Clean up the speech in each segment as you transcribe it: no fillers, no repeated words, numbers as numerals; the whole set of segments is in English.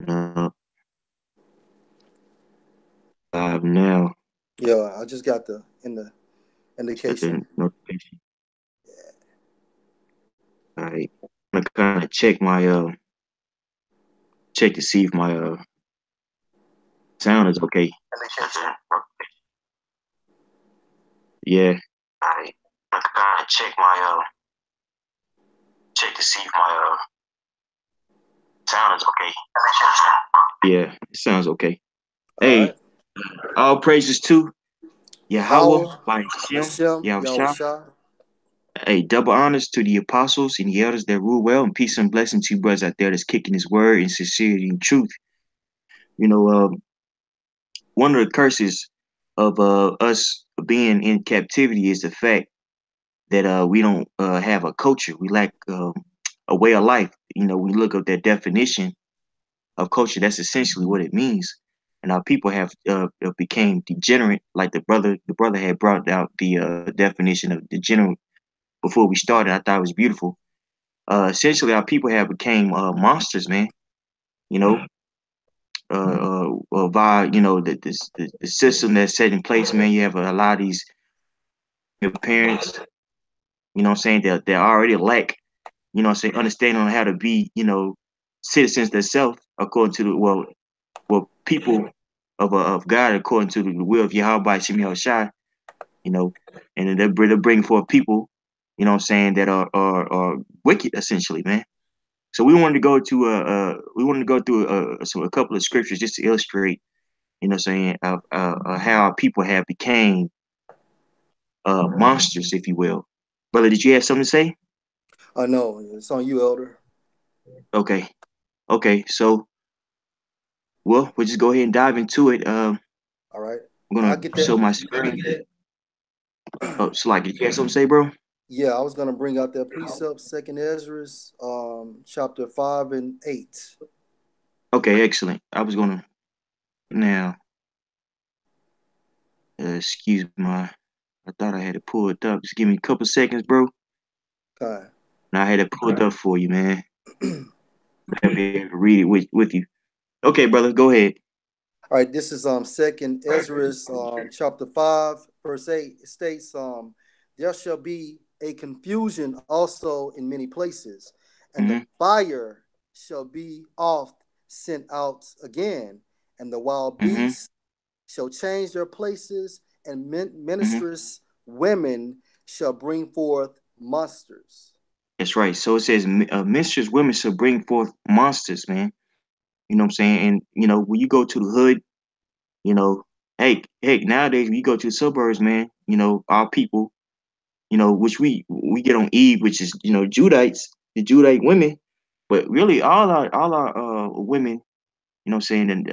Uh, now. Yeah, I just got the Just got the indication. notification. All right. I'm gonna kind of check to see if my sound is okay. Yeah. All right. I'm gonna kind of check to see if my sound is okay. Yeah, it sounds okay. All right. Hey, all praises to Yahweh Yahweh, by Hashem, Hashem, Yahushua. Yahushua. Hey, double honors to the apostles and the elders that rule well, and peace and blessing to you brothers out there that's kicking his word in sincerity and truth. You know, one of the curses of us being in captivity is the fact that we don't have a culture. We lack a way of life. You know, we look up that definition of culture. That's essentially what it means. And our people have became degenerate, like the brother had brought out the definition of degenerate before we started. I thought it was beautiful. Essentially, our people have became monsters, man. You know, via the system that's set in place, man. You have a lot of these your parents, you know what I'm saying, they already lack, you know what I'm saying, understanding on how to be, citizens themselves according to the people of God according to the will of Yahweh Shemi Shai, you know, and then they're bringing forth people, you know what I'm saying, that are wicked essentially, man. So we wanted to go through a couple of scriptures just to illustrate, you know what I'm saying, how our people have became monsters, if you will. Brother, did you have something to say? I know it's on you, Elder. Okay. Okay. So, well, we'll just go ahead and dive into it. All right. I'm I'll gonna get show that. my screen. Oh, so like, did you have something to say, bro? Yeah, I was gonna bring out that precept, Second Ezra, chapter 5 and 8. Okay, excellent. I was gonna now. Excuse my. I thought I had it pulled up. Just give me a couple seconds, bro. Okay. And I had it pulled up for you, man. I'll be able to read it with you. Okay, brother, go ahead. All right, this is Second Ezra, chapter 5, verse 8. It states, there shall be a confusion also in many places, and the Mm-hmm. fire shall be oft sent out again, and the wild Mm-hmm. beasts shall change their places, and Mm-hmm. ministress women shall bring forth monsters. That's right. So it says, "Mistress women shall bring forth monsters, man." You know what I'm saying? And when you go to the hood, you know, hey, nowadays when you go to the suburbs, man, our people, which we get on Eve, which is Judites, the Judite women, but really all our women, you know, what I'm saying, and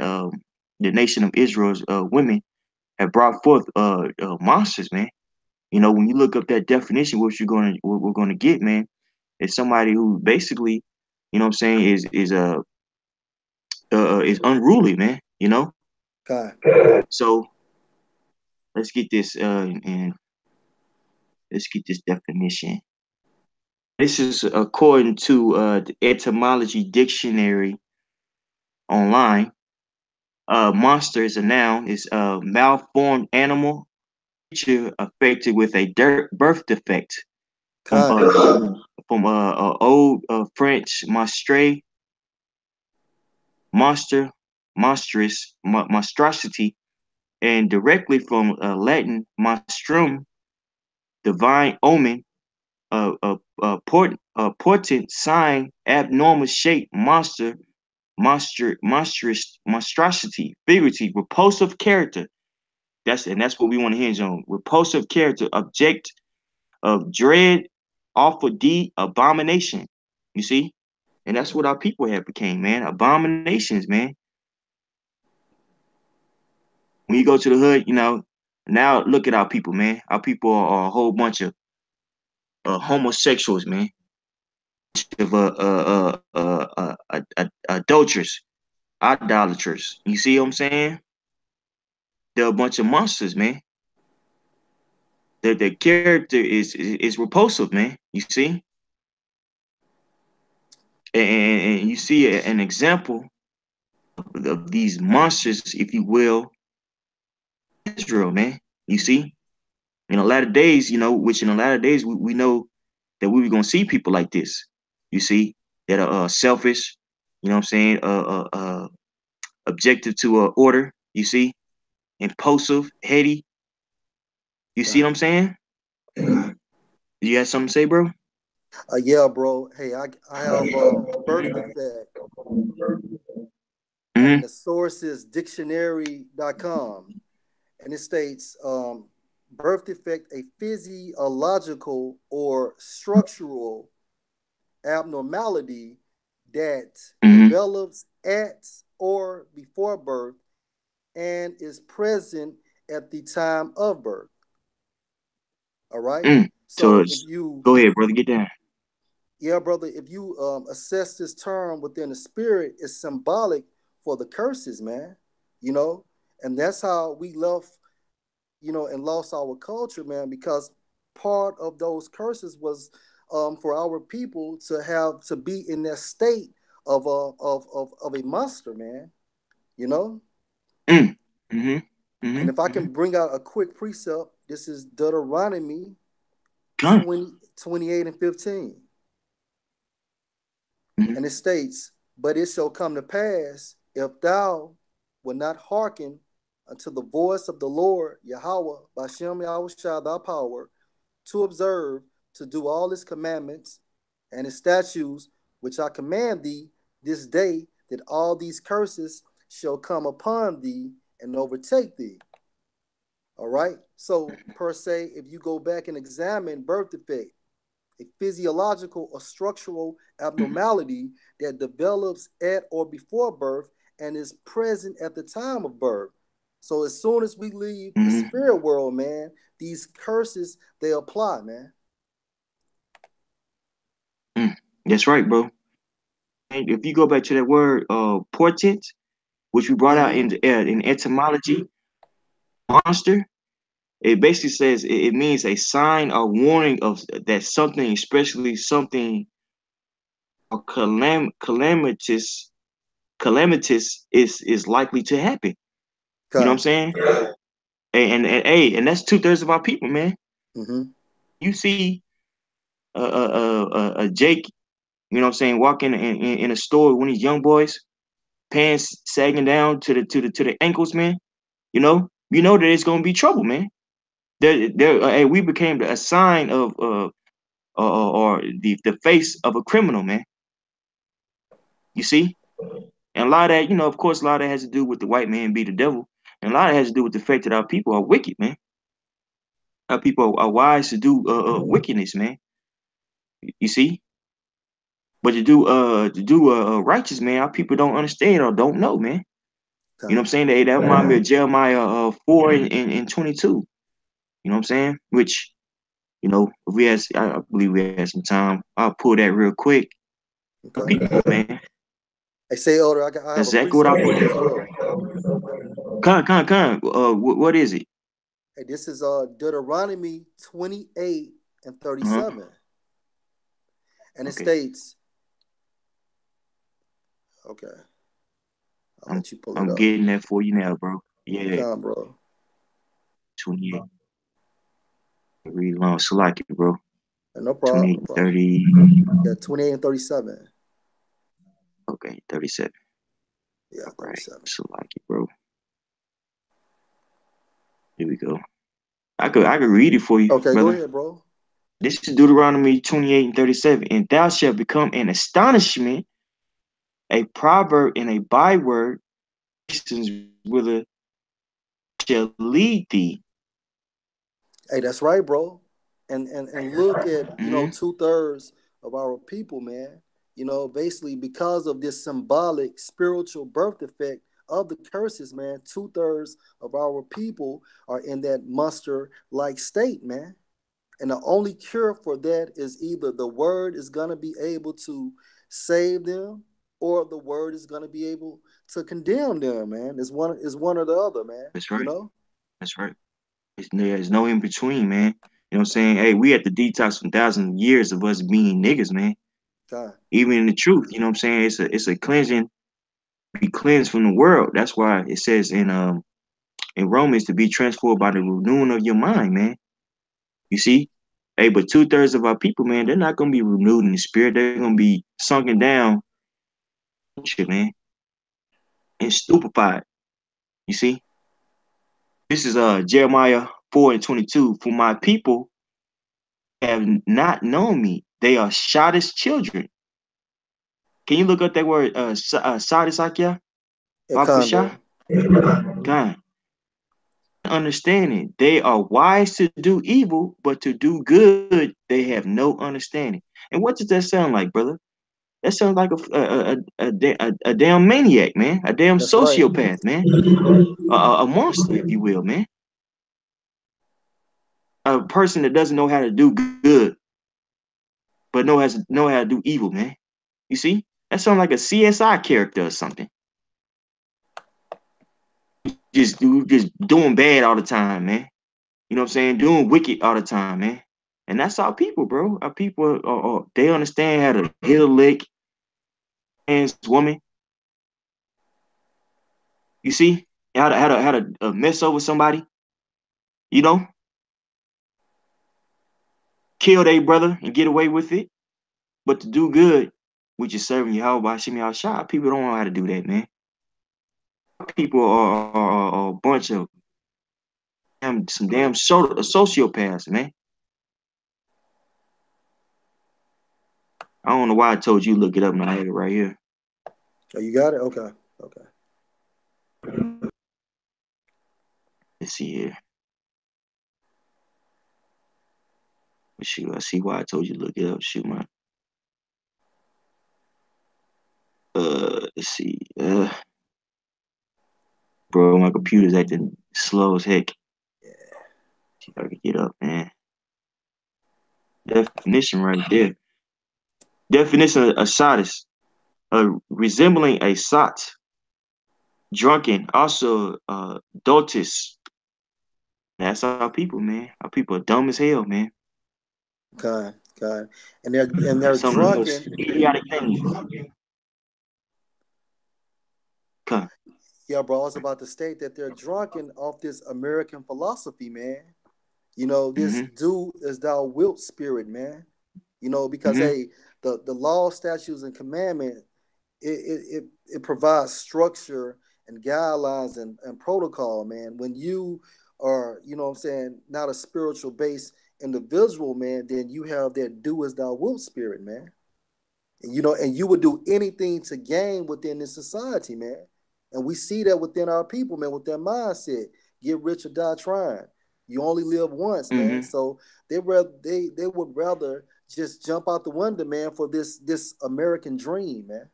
the nation of Israel's women have brought forth monsters, man. When you look up that definition, what we're gonna get, man, is somebody who basically, you know, what I'm saying, is unruly, man. Okay. So let's get this and let's get this definition. This is according to the etymology dictionary online. Monster is a noun, is a malformed animal, creature affected with a birth defect. From Okay. old French monstre, monster, monstrous, monstrosity, and directly from Latin monstrum, divine omen, portent sign, abnormal shape, monstrosity, figurative, repulsive character. That's what we want to hinge on. Repulsive character, object of dread, awful deed, abomination. You see, and that's what our people have became, man. Abominations, man. When you go to the hood, now look at our people, man. Our people are a whole bunch of homosexuals, man. Of adulterers, idolaters. You see what I'm saying? They're a bunch of monsters, man. The character is repulsive, man. You see, and you see an example. of these monsters, if you will, Israel, man. You see, in a lot of days, which in a lot of days we know that we were gonna see people like this. You see, that are selfish. You know what I'm saying? Objective to order. You see, impulsive, heady. You see what I'm saying? You got something to say, bro? Yeah, bro. Hey, I have birth defect, and Mm-hmm. the source is dictionary.com, and it states birth defect, a physiological or structural abnormality that Mm-hmm. develops at or before birth and is present at the time of birth. All right. Mm. So So if you, go ahead, brother, get down. yeah, brother, if you assess this term within the spirit, it's symbolic for the curses, man. You know, and that's how we left, and lost our culture, man, because part of those curses was for our people to have to be in that state of a monster, man. You know, Mm. Mm-hmm. and if I Mm-hmm. Mm-hmm. can bring out a quick precept, this is Deuteronomy Come. 28 and 15. Mm-hmm. And it states, "But it shall come to pass, if thou will not hearken unto the voice of the Lord Yahweh, Bashem Yahushua, thy power, to observe, to do all his commandments and his statutes, which I command thee this day, that all these curses shall come upon thee and overtake thee." All right. So, per se, if you go back and examine birth defect, a physiological or structural abnormality that develops at or before birth and is present at the time of birth. So as soon as we leave the Mm-hmm. spirit world, man, these curses they apply, man. Mm. That's right, bro. And if you go back to that word, portent, which we brought out Mm-hmm. in etymology, monster, it basically says it means a sign or warning of that something, especially something calamitous is likely to happen. You know what Okay. I'm saying? And that's 2/3 of our people, man. Mm-hmm. You see a Jake, you know what I'm saying, walking in a store with one of these young boys, pants sagging down to the ankles, man. You know that it's gonna be trouble, man. Hey, we became a sign of or the face of a criminal, man. You see, and a lot of that, of course, a lot of that has to do with the white man be the devil, and a lot of it has to do with the fact that our people are wicked, man. Our people are wise to do wickedness, man. You see, but to do righteous, man, our people don't understand or don't know, man. You know what I'm Okay. saying? That remind me of Jeremiah 4 and 22. You know what I'm saying? Which, if I believe we had some time, I'll pull that real quick. Okay. People, man, Hey, say elder, I have that's a exactly what I precept put for you there. as well. Con. What is it? Hey, this is Deuteronomy 28 and Uh-huh. 37. And it Okay, states, okay, I'll I'm let you pull it I'm up. getting that for you now, bro. Yeah, Come, bro. 28. Read long, select it, bro. No problem, 28 no and problem. 30. Yeah, 28 and 37. Okay, 37. Yeah, All right, 37. select it, bro. Here we go. I could read it for you, Okay, go brother. ahead, bro. This is Deuteronomy 28 and 37. And thou shalt become an astonishment, a proverb, and a byword. Whither shall lead thee. Hey, that's right, bro. And look at, Mm-hmm. 2/3 of our people, man. Basically because of this symbolic spiritual birth effect of the curses, man, 2/3 of our people are in that monster like state, man. And the only cure for that is either the word is going to be able to save them or the word is going to be able to condemn them, man. It's one or the other, man, That's you right. know? That's right. There's no in between, man. You know what I'm saying? Hey, we had to detox from thousands of years of us being niggas, man. God. Even in the truth, you know what I'm saying? It's a cleansing be cleansed from the world. That's why it says in Romans to be transformed by the renewing of your mind, man. You see? Hey, but 2/3 of our people, man, they're not gonna be renewed in the spirit. They're gonna be sunken down, shit, man, and stupefied. You see? This is Jeremiah 4:22. For my people have not known me. They are shot as children. Can you look up that word Sadisakia? Yeah, kind, bro. Babusha? God. Understanding. They are wise to do evil, but to do good, they have no understanding. And what does that sound like, brother? That sounds like a damn maniac, man. A damn That's right. sociopath, man. That's right. A monster, if you will, man. A person that doesn't know how to do good, but know how to do evil, man. You see? That sounds like a CSI character or something. Just doing bad all the time, man. You know what I'm saying? Doing wicked all the time, man. And that's our people, bro. Our people, they understand how to hit a lick, man's woman. You see how to mess over somebody. You know, kill their brother and get away with it. But to do good, which is serving Yahweh by Shemi Al Shah, people don't know how to do that, man. People are a bunch of some damn sociopaths, man. I don't know why I told you look it up, and I have it right here. Oh, you got it? Okay. Okay. Let's see here. Shoot, I see why I told you to look it up. Shoot, my let's see. Bro, my computer's acting slow as heck. Yeah. See if I can get up, man. Definition right there. Definition of sottis. Resembling a sot. Drunken. Also, dotis. That's our people, man. Our people are dumb as hell, man. God, God. And they're Some of the most drunken. idiotic things. Come. Yeah, bro. I was about to state that they're drunken off this American philosophy, man. You know, this Mm-hmm. do as thou wilt spirit, man. You know, because Mm-hmm. hey, the law, statutes, and commandment, it provides structure and guidelines and protocol, man. When you are, you know what I'm saying, not a spiritual based individual, man, then you have that do as thou wilt spirit, man. And, you know, and you would do anything to gain within this society, man. And we see that within our people, man, with their mindset. Get rich or die trying. You only live once, man. Mm-hmm. So they would rather just jump out the window, man, for this American dream, man.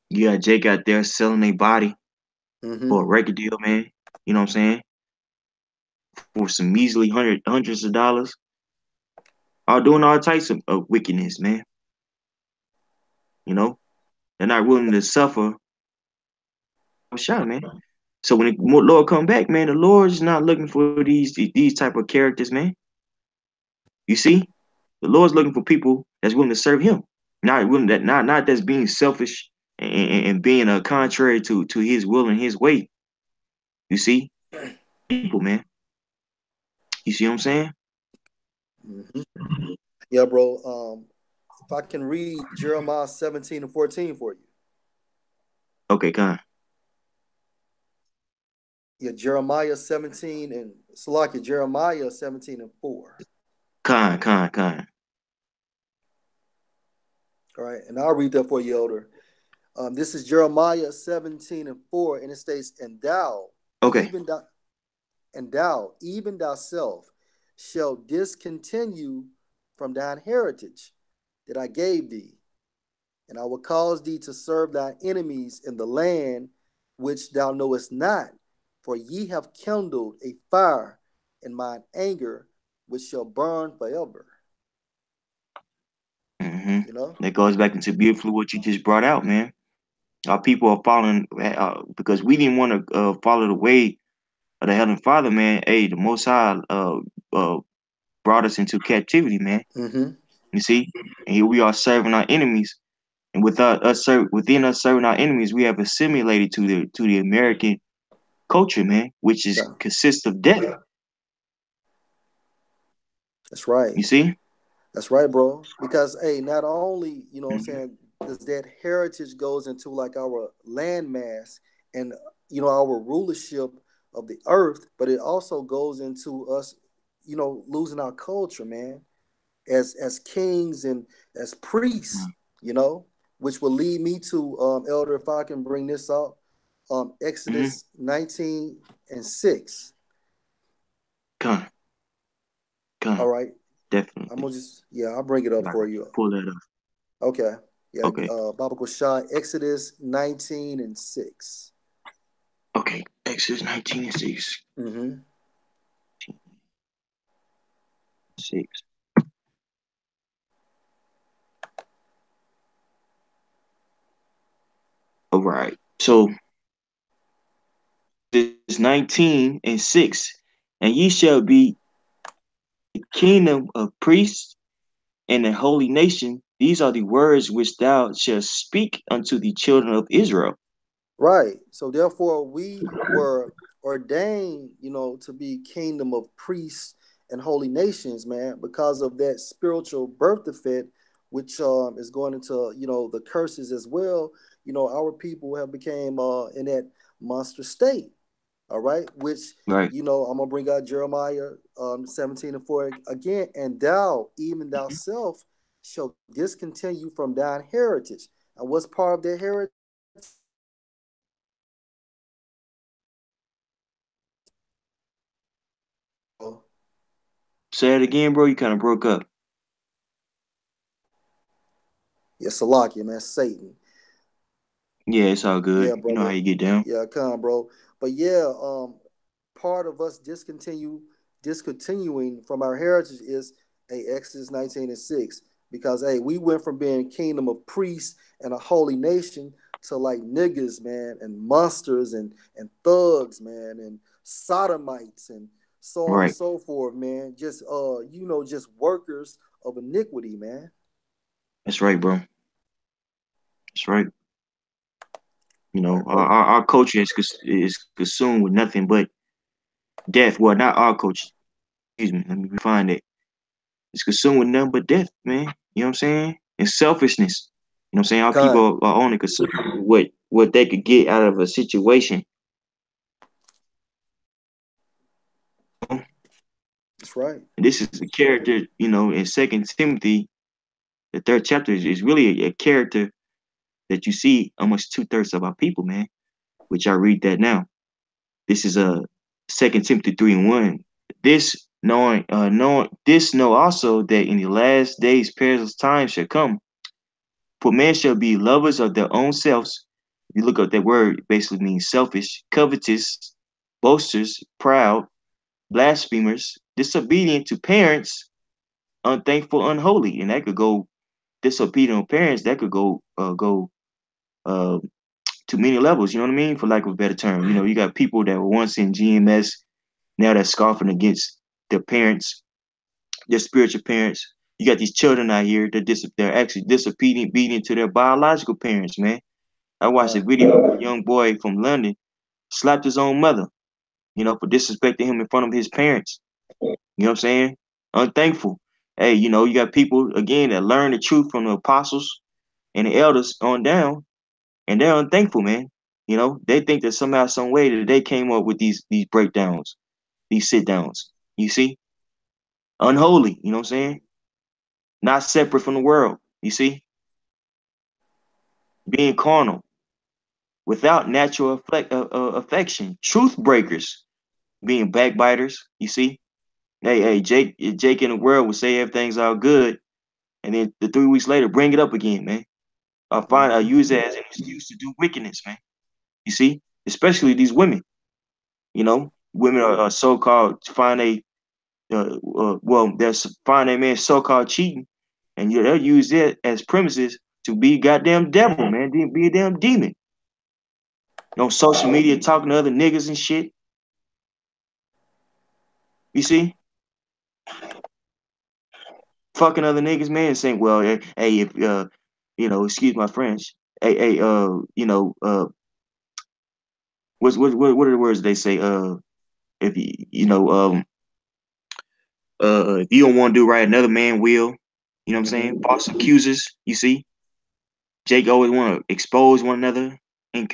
You got Jake out there selling their body for Mm-hmm. a record deal, man. You know what I'm saying? For some measly hundreds of dollars. All doing all types of wickedness, man. You know? They're not willing to suffer a shot, man. So when the Lord come back, man, the Lord's not looking for these type of characters, man. You see, the Lord's looking for people that's willing to serve Him, not willing that not that's being selfish and being contrary to His will and His way. You see, people, man. You see what I'm saying? Mm-hmm. Yeah, bro. If I can read Jeremiah 17 and 14 for you. Okay, con, Yeah, Jeremiah 17 and Salakia, Jeremiah 17 and 4. con. All right, and I'll read that for you, Elder. This is Jeremiah 17 and 4, and it states, Okay. even thou, and thou, even thyself, shall discontinue from thine heritage that I gave thee, and I will cause thee to serve thy enemies in the land which thou knowest not, for ye have kindled a fire in mine anger, which shall burn forever. Mm-hmm. You know? That goes back into beautifully what you just brought out, man. Our people are following because we didn't want to follow the way of the Heavenly Father, man. Hey, the Most High uh, brought us into captivity, man. Mm-hmm. You see, and here we are serving our enemies, And within us serving our enemies, we have assimilated to the American culture, man, which is Yeah, consists of death. that's right. You see? That's right, bro. Because hey, not only, what I'm Mhm. saying, does that heritage goes into like our landmass and our rulership of the earth, but it also goes into us, losing our culture, man, as kings and as priests, which will lead me to Elder, if I can bring this up, Mm-hmm. Exodus 19:6. Come, All come, right. I'm definitely. gonna just I'll bring it up Right. for you. Pull that up. Okay. Yeah, Okay. Baba Shah, Exodus 19:6. Okay. Exodus 19:6. Mm-hmm. 6. All right. So this 19:6, and ye shall be a kingdom of priests and a holy nation. These are the words which thou shalt speak unto the children of Israel. Right. So therefore we were ordained, to be kingdom of priests and holy nations, man, because of that spiritual birth defect, which is going into, the curses as well. Our people have became in that monster state. All right, which Right. I'm gonna bring out Jeremiah 17:4 again, and thou, even Mhm. thyself, shall discontinue from thine heritage. And what's part of their heritage? Oh, Say it again, bro. You kind of broke up. yeah, Salakia, man, Satan. Yeah, it's all good. Yeah, You know how brother. you get down. Yeah, come on, bro. But yeah, part of us discontinuing from our heritage is Exodus 19:6. Because hey, we went from being kingdom of priests and a holy nation to like niggas, man, and monsters and thugs, man, and sodomites and so on and Right. so forth, man. Just just workers of iniquity, man. That's right, bro. That's right. You All know, right, brother. our culture is consumed with nothing but death. Well, not our culture. Excuse me. Let me refine it. It's consumed with nothing but death, man. You know what I'm saying? And selfishness. You know what I'm saying? Our Kind. people are only consumed with what they could get out of a situation. That's right. And this is the character, in Second Timothy, the third chapter is really a character that you see almost 2/3 of our people, man. Which I read that now. This is a Second Timothy 3:1. This knowing this know also that in the last days perilous times shall come. For men shall be lovers of their own selves. If you look up that word, it basically means selfish, covetous, boasters, proud, blasphemers, disobedient to parents, unthankful, unholy. And that could go disobedient parents, that could go uh to many levels, you know what I mean? For lack of a better term. You got people that were once in GMS, now they're scoffing against their parents, their spiritual parents. You got these children out here that they're actually disobedient to their biological parents, man. I watched a Kind. video of a young boy from London slapped his own mother, for disrespecting him in front of his parents. You know what I'm saying? Unthankful. Hey, you got people again that learn the truth from the apostles and the elders on down, and they're unthankful, man. They think that somehow, some way that they came up with these breakdowns, these sit downs. You see, unholy. You know what I'm saying? Not separate from the world. You see, being carnal, without natural affection, truth breakers, being backbiters. You see, hey, Jake in the world would say everything's all good, and then 3 weeks later, bring it up again, man. I Mm-hmm. use it as an excuse to do wickedness, man. You see, especially these women. Women are so called find a there's find a man so called cheating, and they'll use it as premises to be goddamn devil, man. Be a damn demon. On social media talking to other niggas and shit. You see, fucking other niggas, man, and saying, well, hey, excuse my French. What are the words they say? If if you don't want to do right, another man will. You know what I'm saying? Mm-hmm. False accusers. You see, Jake always want to expose one another in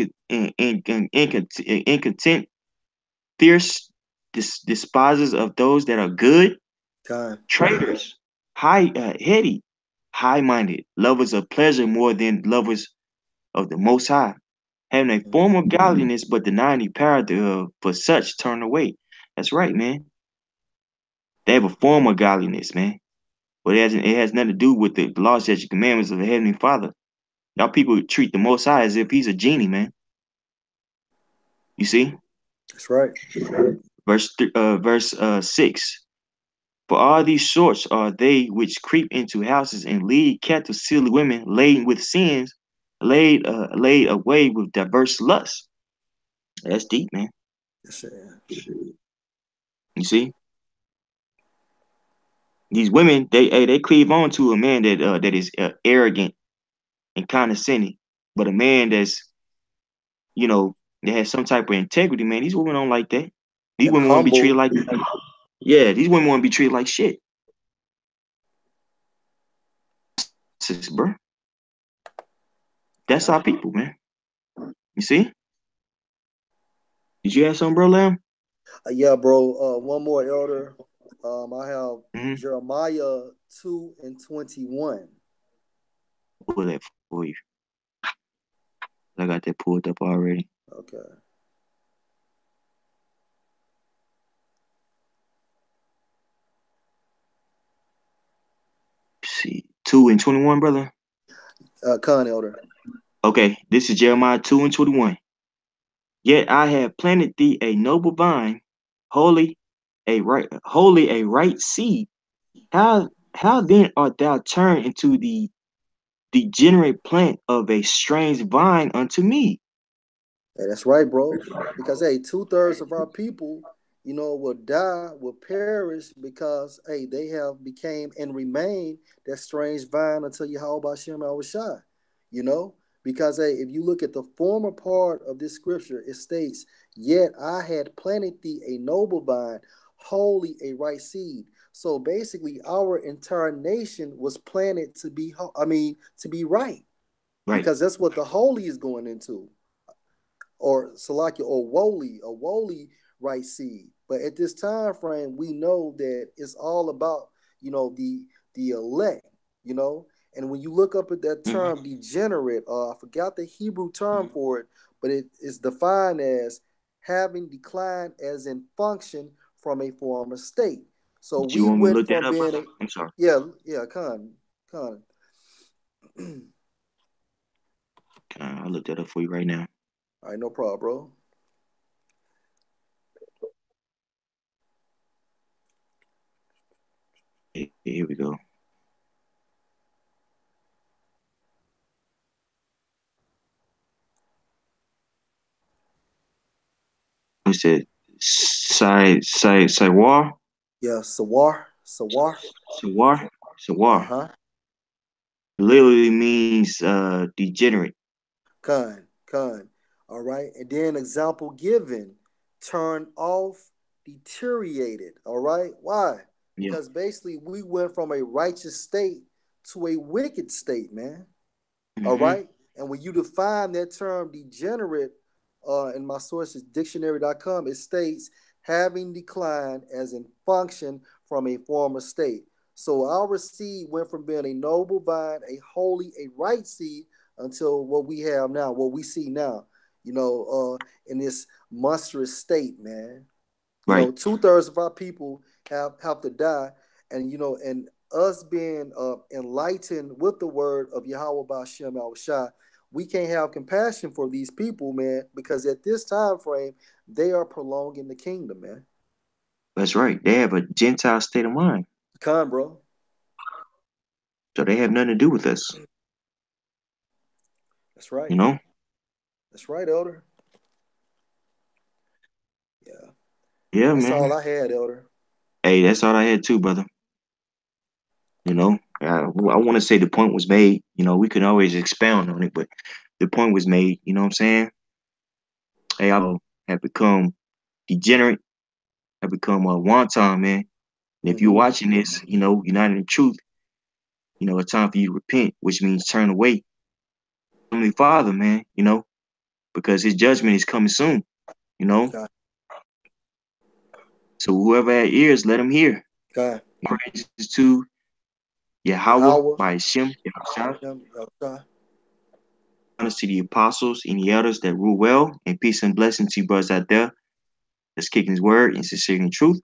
content, fierce despisers of those that are good, Con. traitors, heady, high-minded, lovers of pleasure more than lovers of the Most High, having a form Mm-hmm. of godliness but denying the power thereof. For such turn away. That's right, man. They have a form of godliness, man. But it has nothing to do with the law, statutes, and commandments of the Heavenly Father. Y'all people treat the Most High as if he's a genie, man. You see? That's right. Verse 6. For all these sorts are they which creep into houses and lead captive silly women laden with sins, laid away with diverse lusts. That's deep, man. Yes, sir. You see? These women, they cleave on to a man that is arrogant and condescending, but a man you know that has some type of integrity. Man, these women don't like that. These And women want to be treated humble. like yeah. These women want to be treated like shit, sis, bro. That's our Con. people, man. You see? Did you have something, bro, Lamb? Yeah, bro. One more, elder. I have Mm-hmm. Jeremiah 2:21. Pull that for you. I got that pulled up already. Okay. Let's see, 2:21, brother. Con, elder. Okay, this is Jeremiah 2:21. Yet I have planted thee a noble vine, holy holy a right seed. How then art thou turned into the degenerate plant of a strange vine unto me? Hey, that's right, bro. Because hey, 2/3 of our people, will die, will perish because hey, they have became and remain that strange vine until Yahweh Shem Shai. You know, because hey, if you look at the former part of this scripture, it states, "Yet I had planted thee a noble vine, holy a right seed." So basically, our entire nation was planted to be, to be right, Right. because that's what the holy is going into, or Salakia, or Woli right seed. But at this time frame, we know that it's all about, the elect, you know. And when you look up at that Mm-hmm. term degenerate, I forgot the Hebrew term for it, but it is defined as having declined as in function from a former state. So Did you we want me to went look that from up, being brother? a, I'm sorry. yeah, con. I'll look that up for you right now. All right, no problem, bro. Here we go. It said Sawar, Yeah, Sawar. Sawar, Sawar. Uh-huh. Literally means degenerate. Con. All right. And then example given, turn off, deteriorated. All right. Why? Yeah. Because basically we went from a righteous state to a wicked state, man. All Mm-hmm. right. And when you define that term degenerate, in my sources, dictionary.com, it states having declined as in function from a former state. So our seed went from being a noble vine, a holy, a right seed, until what we have now, what we see now, in this monstrous state, man. Right. 2/3 of our people have to die, and and us being enlightened with the word of Yahweh Bashem Al Shah, we can't have compassion for these people, man, because at this time frame they are prolonging the kingdom, man. That's right. They have a Gentile state of mind. Con, bro. So they have nothing to do with us. That's right. You know? That's right, Elder. Yeah. Yeah, That's all man. I had, Elder. Hey, that's all I had too, brother. You know? I want to say the point was made. You know, we can always expound on it, but the point was made. You know what I'm saying? Hey, I have become degenerate. Have become a wonton, man. And if you're Mm-hmm. watching this, you know, united in truth, you know, it's time for you to repent, which means turn away. Heavenly Father, man, you know, because his judgment is coming soon, you know. God. So whoever had ears, let him hear. God. Praises to Yahweh Yahweh. by Hashem, Yahushua. Yahweh. Honors to the apostles and the elders that rule well, and peace and blessing to you brothers out there that's kicking his word in sincerity and truth.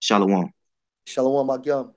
Shalom. Shalom, Agyam.